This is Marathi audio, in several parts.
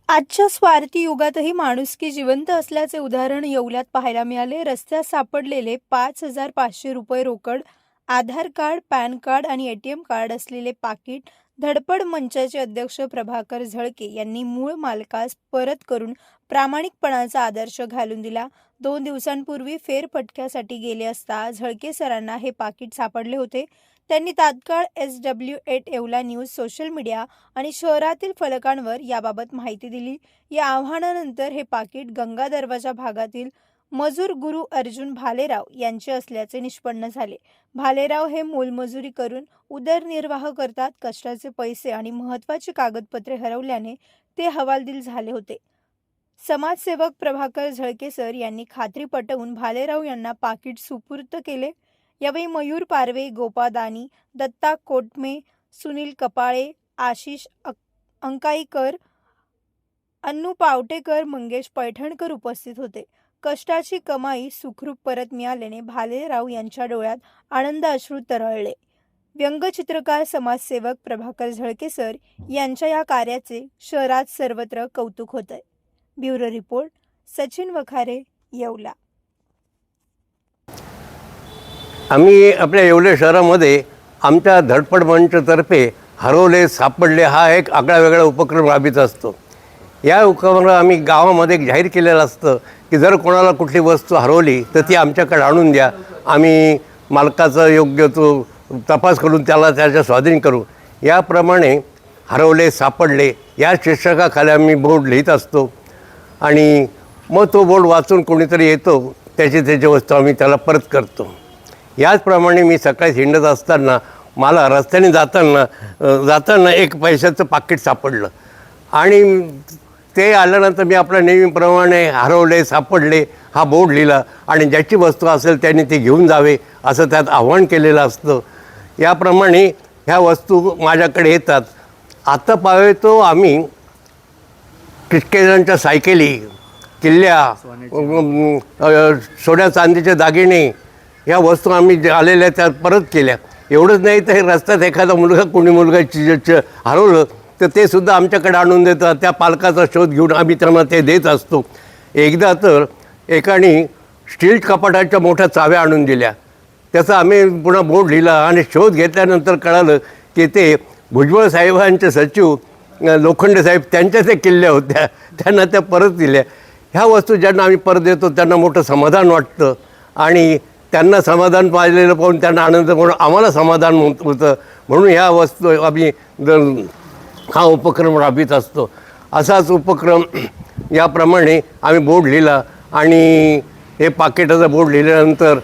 आजच्या स्वार्थी युगातही माणुसकी जिवंत असल्याचे उदाहरण येवल्यात पाहायला मिळाले. रस्त्यात सापडलेले 5,500 रुपये रोकड, आधार कार्ड, पॅन कार्ड आणि एटीएम कार्ड असलेले पाकिट धडपड मंचाचे अध्यक्ष प्रभाकर झळके यांनी मूळ मालकास परत करून प्रामाणिकपणाचा आदर्श घालून दिला. 2 दिवसांपूर्वी फेरफटक्यासाठी गेले असता झळके सरांना हे पाकिट सापडले होते. त्यांनी तात्काळ SW8 Yeola news, social media आणि शहरातील फलकांवर याबाबत माहिती दिली. या आव्हानानंतर हे पाकिट गंगा दरवाजा भागातील मजूर गुरु अर्जुन भालेराव यांचे असल्याचे निष्पन्न झाले. भालेराव हे मोलमजुरी करून उदरनिर्वाह करतात. कष्टाचे पैसे आणि महत्त्वाची कागदपत्रे हरवल्याने ते हवालदिल झाले होते. समाजसेवक प्रभाकर झळके सर यांनी खात्री पटवून भालेराव यांना पाकिट सुपूर्द केले. यावेळी मयूर पारवे, गोपा दानी, दत्ता कोटमे, सुनील कपाळे, आशिष अंकाईकर, अन्नू पावटेकर, मंगेश पैठणकर उपस्थित होते. कष्टाची कमाई सुखरूप परत मिळाल्याने भालेराव यांच्या डोळ्यात आनंद अश्रू तरळले. व्यंगचित्रकार समाजसेवक प्रभाकर झळके सर यांच्या या कार्याचे शहरात सर्वत्र कौतुक होत आहे. Bureau report, Sachin Wakhare, Yeola. आम्ही आपल्या येवले शहरामध्ये आमच्या धडपड मंचतर्फे हरवले सापडले हा एक आगळा वेगळा उपक्रम राबवित असतो. या उपक्रमाला आम्ही गावामध्ये जाहीर केलेलं असतं की जर कोणाला कुठली वस्तू हरवली तर ती आमच्याकडे आणून द्या, आम्ही मालकाचा योग्य तो तपास करून त्याला त्याच्या स्वाधीन करू. याप्रमाणे हरवले सापडले या शीर्षकाखाली आम्ही बोर्ड लिहित असतो आणि मग तो बोर्ड वाचून कोणीतरी येतो, त्याची वस्तू आम्ही त्याला परत करतो. याचप्रमाणे मी सकाळी हिंडत असताना मला रस्त्याने जाताना एक पैशाचं पाकिट सापडलं आणि ते आल्यानंतर मी आपल्या नेहमीप्रमाणे हरवले सापडले हा बोर्ड लिहिला आणि ज्याची वस्तू असेल त्यांनी ती घेऊन जावे असं त्यात आव्हान केलेलं असतं. याप्रमाणे ह्या वस्तू माझ्याकडे येतात. आता पाहतो आम्ही किटकेजांच्या सायकली, किल्ल्या, सोन्या चांदीचे दागिने ह्या वस्तू आम्ही आलेल्या त्या परत केल्या. एवढंच नाही तर हे रस्त्यात एखादा कोणी मुलगा हरवलं तर ते सुद्धा आमच्याकडे आणून देतात. त्या पालकाचा शोध घेऊन आम्ही त्यांना ते देत असतो. एकदा तर एकाने स्टील कपाटाच्या मोठ्या चाव्या आणून दिल्या. त्याचा आम्ही पुन्हा बोर्ड लिहिला आणि शोध घेतल्यानंतर कळालं की ते भुजबळ साहेबांचे सचिव लोखंडे साहेब त्यांच्या त्या किल्ल्या होत्या, त्यांना त्या परत दिल्या. ह्या वस्तू ज्यांना आम्ही परत देतो त्यांना मोठं समाधान वाटतं आणि त्यांना समाधान पाहिलेलं पाहून त्यांना आनंद म्हणून आम्हाला समाधान होतं. म्हणून ह्या वस्तू आम्ही हा उपक्रम राबवित असतो. असाच उपक्रम याप्रमाणे आम्ही बोर्ड लिहिला आणि हे पाकिटाचा बोर्ड लिहिल्यानंतर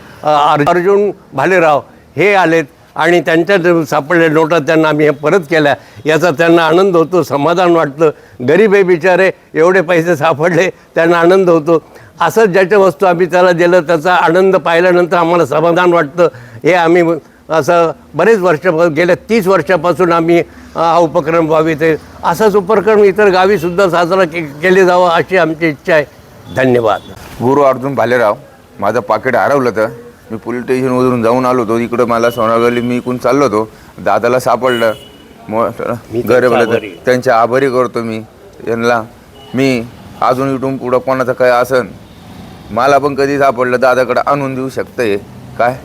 अर्जुन भालेराव हे आलेत आणि त्यांच्या सापडलेल्या नोटा त्यांना आम्ही हे परत केल्या. याचा त्यांना आनंद होतो, समाधान वाटतं. गरीब आहे बिचारे, एवढे पैसे सापडले, त्यांना आनंद होतो. असंच ज्याच्या वस्तू आम्ही त्याला दिलं त्याचा आनंद पाहिल्यानंतर आम्हाला समाधान वाटतं. हे आम्ही असं बरेच गेल्या 30 वर्षापासून आम्ही हा उपक्रम राबवित आहे. असाच उपक्रम इतर गावीसुद्धा साजरा केले जावं अशी आमची इच्छा आहे. धन्यवाद. गुरु अर्जुन भालेराव. माझं पाकिट हरवलं तर मी पोलीस स्टेशनवरून जाऊन आलो होतो. इकडं मला सोनागली मी इकडून चाललो होतो, दादाला सापडलं. गरीब तर त्यांचे आभारी करतो मी यांना. मी अजून इथून पुढं कोणाचं काय असन मला पण कधी सापडलं दादाकडे आणून देऊ शकतं. काय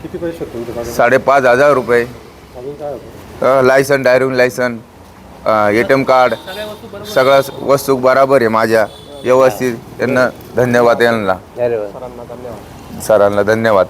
किती पैसे 5,500 रुपये, licence, driving licence, ATM card, सगळ्या वस्तू बराबर आहे माझ्या व्यवस्थित. यांना धन्यवाद. यांना सरांना धन्यवाद.